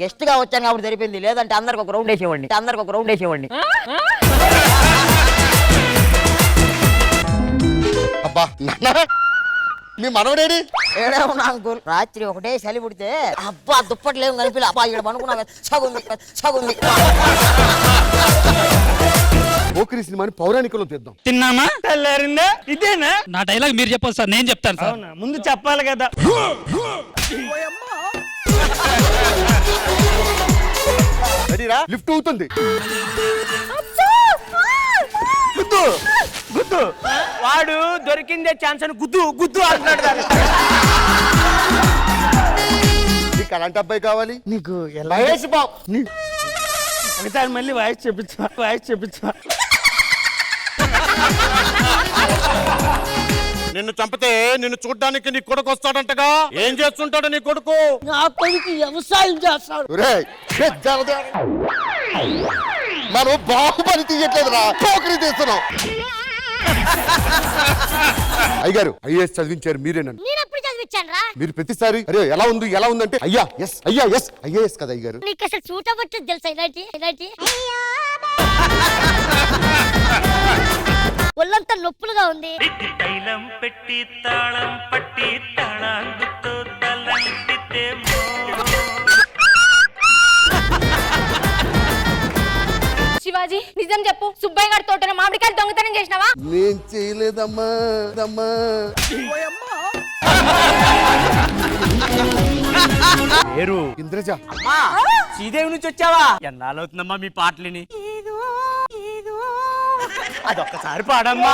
Guest గా వచ్చాను కాబట్టి సరిపోయింది, లేదంటే అందరికి ఒక రౌండ్ వేసేవాడిని. అబ్బా మీ మనవడేడి? ఏడే ఉన్నా అంకుల్. రాత్రి ఒకటే చలి పుడితే అబ్బా దుప్పట్లేము కనిపి అబ్బా ఇక్కడ పనుకున్నా సగుంది. పోకిరి సినిమాని పౌరాణికలో తీద్దాం. తిన్నామా తెల్లారిందా? ఇదేనా నా డైలాగ్ మీరు చెప్పదు సార్, నేను చెప్తాను సార్. అవునా, ముందు చెప్పాలి కదా. రెడీరా? లిఫ్ట్ అవుతుంది. గుద్దు వాడు దొరికిందే ఛాన్స్ అని గుద్దు అంటున్నాడు. నీకు అలాంటి అబ్బాయి కావాలి? నీకు మహేష్ బాబు. ఒకసారి మళ్ళీ వాయిస్ చెప్పించా. నిన్ను చంపితే నిన్ను చూడ్డానికి నీ కొడుకు వస్తాడంటగా. ఏం చేస్తుంటాడు నీ కొడుకు? నా కొడుకు వ్యవసాయం చేస్తాడు. మనం బాహుబలి తీయట్లేదురా, పోకిరి తీస్తున్నాం. అయ్యగారు ఐఏఎస్ చదివించారు మీరేనండి. మీరు ప్రతిసారి అరే ఎలా ఉందంటే అయ్యా ఎస్ ఐఏఎస్ కదా అయ్యగారు. నీకు అసలు సూట్ అవ్వట్లేదు తెలుసా? ఇలాంటి ఒళ్ళంతా నొప్పులుగా ఉంది. తైలం పెట్టి తాళం పట్టి తాళాంగుతో తలంటితే శివాజీ నిజం చెప్పు, సుబ్బయ్య గారి తోటలో మామిడికాయలు దొంగతనం చేసినావా? నేను చేయలేదమ్మా. పేరు ఇంద్రజ. శ్రీదేవి నుంచి వచ్చావా? ఎన్నాళ్ళవుతుందమ్మా మీ పాటలని? అదొక్కసారి పాడమ్మా.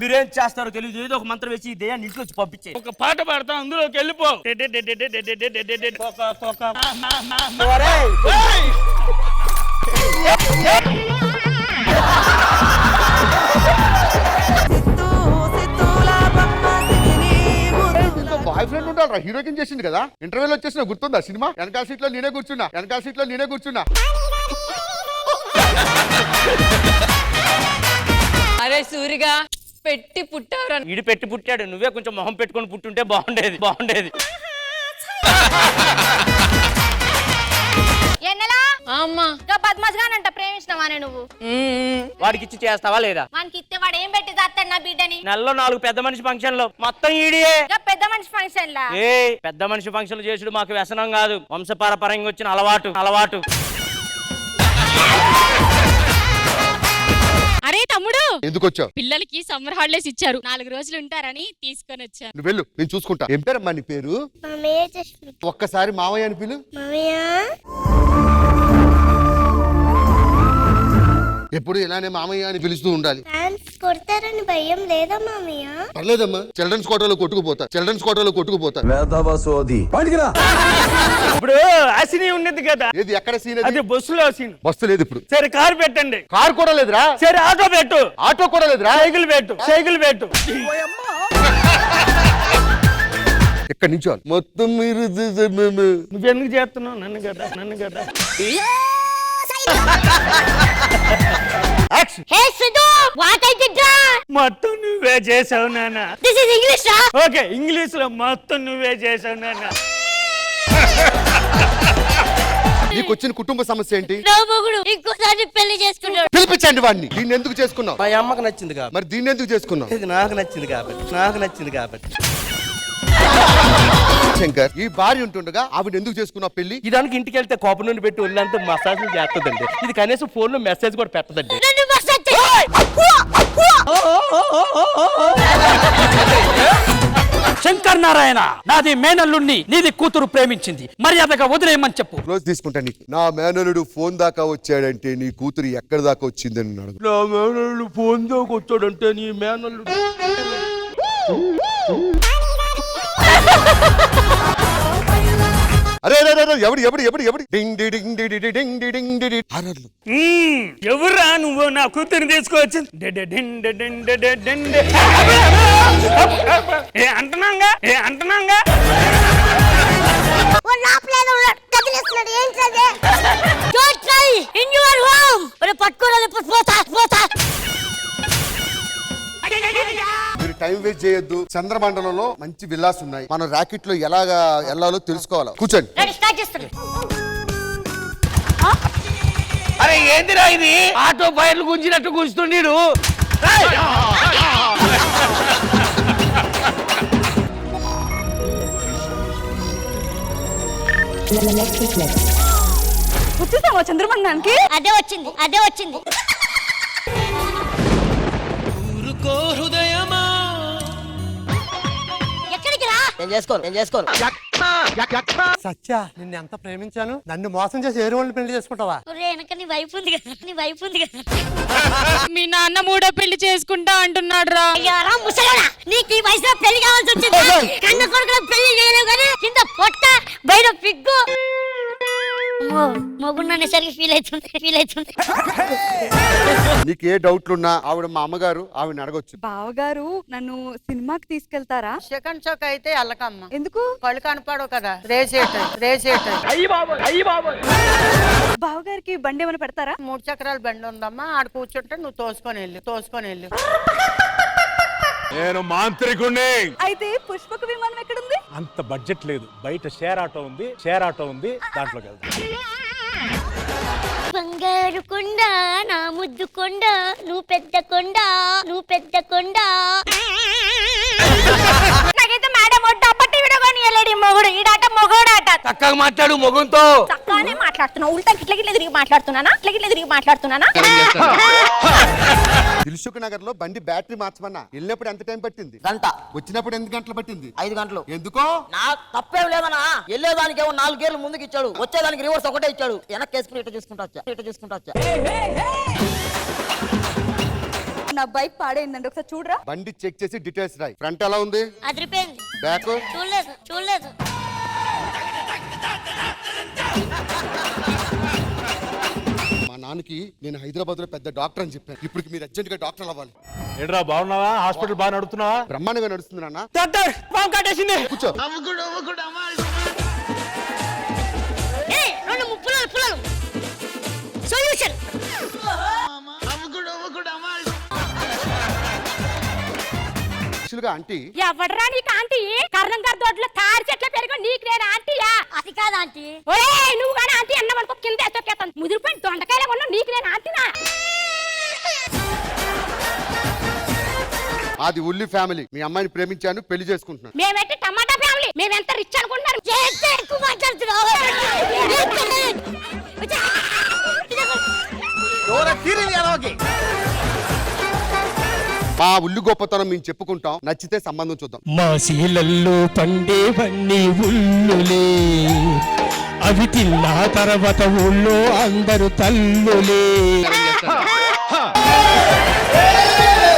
మీరేం చేస్తారో తెలియదు, ఏదో ఒక మంత్రం వేసి ఇదే ఇంట్లో వచ్చి పంపించే. ఒక పాట పాడతాం, అందులోకి వెళ్ళిపో. బాయ్ ఫ్రెండ్ ఉంటాడు, హీరోయిన్ చేసింది కదా. ఇంటర్వ్యూలో వచ్చేసిన గుర్తుందా సినిమా? వెనకాల సీట్ లో నేనే కూర్చున్నా. అరే సూరిగా పెట్టి పుట్టావురా. ఈడు పెట్టి పుట్టాడు, నువ్వే కొంచెం మొహం పెట్టుకొని పుట్టుంటే బాగుండేది. అమ్మా పద్మాజ్ గానంట ప్రేమించినవానే నువ్వు? వాడికి ఇచ్చి చేస్తావా లేదా? వానికి ఇస్తే వాడు ఏం పెట్టి చేస్తాడు నా బిడ్డని? నెలలో 4 పెద్ద మనిషి ఫంక్షన్ లో మొత్తం ఈడియే. పెద్ద మనిషి ఫంక్షన్ లా పెద్ద మనిషి ఫంక్షన్లు చేసుడు మాకు వ్యసనం కాదు, వంశపారపరంగా వచ్చిన అలవాటు. అరే తమ్ముడు, ఎందుకు వచ్చావు? పిల్లలకి సమ్మర్ హాలిడేస్ ఇచ్చారు, 4 రోజులు ఉంటారని తీసుకొని వచ్చాను. నువ్వు వెళ్ళు, నేను చూసుకుంటా. ఏం పేరమ్మా నీ పేరు? ఒక్కసారి మావయ్య అని పిలు. ఎప్పుడు ఇలానే మామయ్య అని పిలుస్తూ ఉండాలి. కొడతారని భయం లేదా మామయ్య? పర్లేదమ్మా, చిల్డ్రన్స్ కోటలో కొట్టుకుపోతా. ఇప్పుడు ఆ సీన్ ఉన్నది కదా. ఏది ఎక్కడ సీన్? అది బస్సులో సీన్. బస్సు లేదు ఇప్పుడు. సరే కారు పెట్టండి. కారు కూడా లేదురా. సరే ఆటో పెట్టు. ఆటో కూడా లేదురా. సైకిల్ పెట్టు. ఎక్కడి నుంచో మొత్తం మీరు నువ్వెందుకు చేస్తున్నావు నన్ను కదా. మొత్తం నువ్వే చేసావు నాన్న. ఓకే, ఇంగ్లీష్ లో మొత్తం నువ్వే చేసావు నాన్న. నీకు వచ్చిన కుటుంబ సమస్య ఏంటి? ఇంకోసారి పెళ్లి చేసుకున్నాడు. పిలిపించండి వాడిని. దీన్ని ఎందుకు చేసుకున్నావు? మా అమ్మకు నచ్చింది కాబట్టి. మరి దీన్ని ఎందుకు చేసుకున్నావు? నాకు నచ్చింది కాబట్టి. శంకర్, ఈ భార్య ఉంటుండగా ఆవిడ ఎందుకు చేసుకున్నావు పెళ్లి? ఇదానికి ఇంటికి వెళ్తే కోపం నుండి పెట్టి ఒళ్ళంతా మసాజ్ చేస్తుందండి. ఇది కనీసం ఫోన్ లో మెసేజ్ కూడా పెట్టదండి. శంకర్ నారాయణ, నాది మేనల్లుణ్ణి, నీది కూతురు ప్రేమించింది, మర్యాదగా వదిలేయమని చెప్పు. రోజు తీసుకుంటా నీకు. నా మేనలుడు ఫోన్ దాకా వచ్చాడంటే నీ కూతురు ఎక్కడి దాకా వచ్చిందని అడుగు. నా మేనల్లుడు ఫోన్ దాకా వచ్చాడంటే నీ మేనల్లుడు అరే ఎవడు ఎవరా నువ్వు నా కూతురు తీసుకొచ్చి అంటున్నాగా టైం వేస్ట్ చేయొద్దు. చంద్రమండలంలో మంచి విల్లాస్ ఉన్నాయి. మనం రాకెట్ లో ఎలాగా వెళ్ళాలో తెలుసుకోవాలి. కూర్చోండి. రెడీ, స్టార్ట్ చేస్తాను. అరే ఏందిరా ఇది? ఆటో ఫైర్లు గుంజినట్టు గుంజుతుండీడు. వచ్చేసామా చంద్రమండలానికి? అదే వచ్చింది. ఎక్కడికి రా? నేను చేసుకోను. సత్య నిన్ను ఎంత ప్రేమించాను, నన్ను మోసం చేసి వేరే వాళ్ళని పెళ్లి చేసుకుంటావా? వెనక నీ వైఫ్ ఉంది కదా. మీ నాన్న మూడో పెళ్లి చేసుకుంటా అంటున్నాడు రా. అయ్యారా ముసలోడా, నీకు ఈ వయసులో పెళ్లి కావాల్సి వచ్చింది. కన్న కొడుకులో పెళ్లి చేయలేవు కానీ కింద పొట్ట బయట పిగ్గు. మొగున్నసరికి ఫీల్ అవుతుంది. నీకు ఏ డౌట్లున్నా ఆవిడ మా అమ్మగారు, ఆవిడని అడగొచ్చు. బావగారు నన్ను సినిమాకి తీసుకెళ్తారా? సెకండ్ షోక్ అయితే వెళ్ళకమ్మ, ఎందుకు? కళ్ళు కనపడవు కదా. రేసేట బావగారికి బండి ఏమైనా పెడతారా? 3 చక్రాల బండి ఉందమ్మా, ఆడ కూర్చుంటే నువ్వు తోసుకొని వెళ్ళు. నేను మాంత్రికుణ్ణి. అయితే పుష్పక విమానం ఎక్కడుంది? అంత బడ్జెట్ లేదు, బయట షేర్ ఆటో ఉంది, దాంట్లోకి వెళ్తాం. బంగారు కొండ నా ముద్దు కొండ, నువ్వు పెద్ద కొండ. నాకైతే మేడం డబ్బట్టి విడగొని వెళ్ళాడు మొగుడు. ఈడాట మొగోడాట. చక్కగా మాట్లాడు మొగంతో. చక్కగానే మాట్లాడుతున్నావు. ఉల్టా ఇట్లా తిరిగి మాట్లాడుతున్నానా? దిల్సుఖ్ నగర్ లో బండి బ్యాటరీ మార్చమన్నా. వెళ్ళినప్పుడు ఎంత టైం పట్టింది? గంట. వచ్చినప్పుడు ఎన్ని గంటలు పట్టింది? 5 గంటలు. ఎందుకో? నా తప్పేం లేదనా. వెళ్ళేదానికి ఏమో 4 గేర్లు ముందుకు ఇచ్చాడు, వచ్చేదానికి రివర్స్ ఒకటే ఇచ్చాడు. వెనక్కి వేసుకుని ఇటు చూసుకుంటా వచ్చా. నా బైక్ పాడైందండి, ఒకసారి చూడరా. బండి చెక్ చేసి డీటెయిల్స్ రాయి. ఫ్రంట్ ఎలా ఉంది? అదిరిపోయింది. బ్యాక్ చూడలేదు. మా నాన్నకి నేను హైదరాబాద్ లో పెద్ద డాక్టర్ అని చెప్పాను. ఇప్పుడు మీరు అర్జెంట్ గా డాక్టర్ అవ్వాలి. ఏంట్రా బాగున్నావా? హాస్పిటల్ బాగా నడుపుతున్నావా? బ్రహ్మాండంగా నడుస్తుంది నాన్న. పాము కాటేసింది. కూర్చో. 2 పుల్లలు సొల్యూషన్. ఆంటీ ఎవడరా నీకు ఆంటీ? కర్ణం గారి తోటలో తాడి చెట్ల పెరిగి నీకు నేను ఆంటీయా? అది కాదు ఆంటీ. నువ్వు కానీ ఆంటీ అన్నమనుకో కింద ఎత్తొక్కేస్తాను. ముదిరిపోయిన దొండకాయలు కొన్నా నీకు నేను ఆంటీనా? అది ఉల్లి ఫ్యామిలీ. మీ అమ్మాయిని ప్రేమించాను, పెళ్లి చేసుకుంటున్నాను. మేమైతే టమాటా ఫ్యామిలీ. మేమెంత రిచ్ అనుకుంటున్నారు? ఎక్కువ మాట్లాడుతున్నావు. మా ఉల్లి గొప్పతనం మేము చెప్పుకుంటాం. నచ్చితే సంబంధం చూద్దాం. మా శీలల్లో పండేవన్నీ ఉల్లులే, అవి తిన్న తర్వాత ఊళ్ళో అందరూ తల్లులే.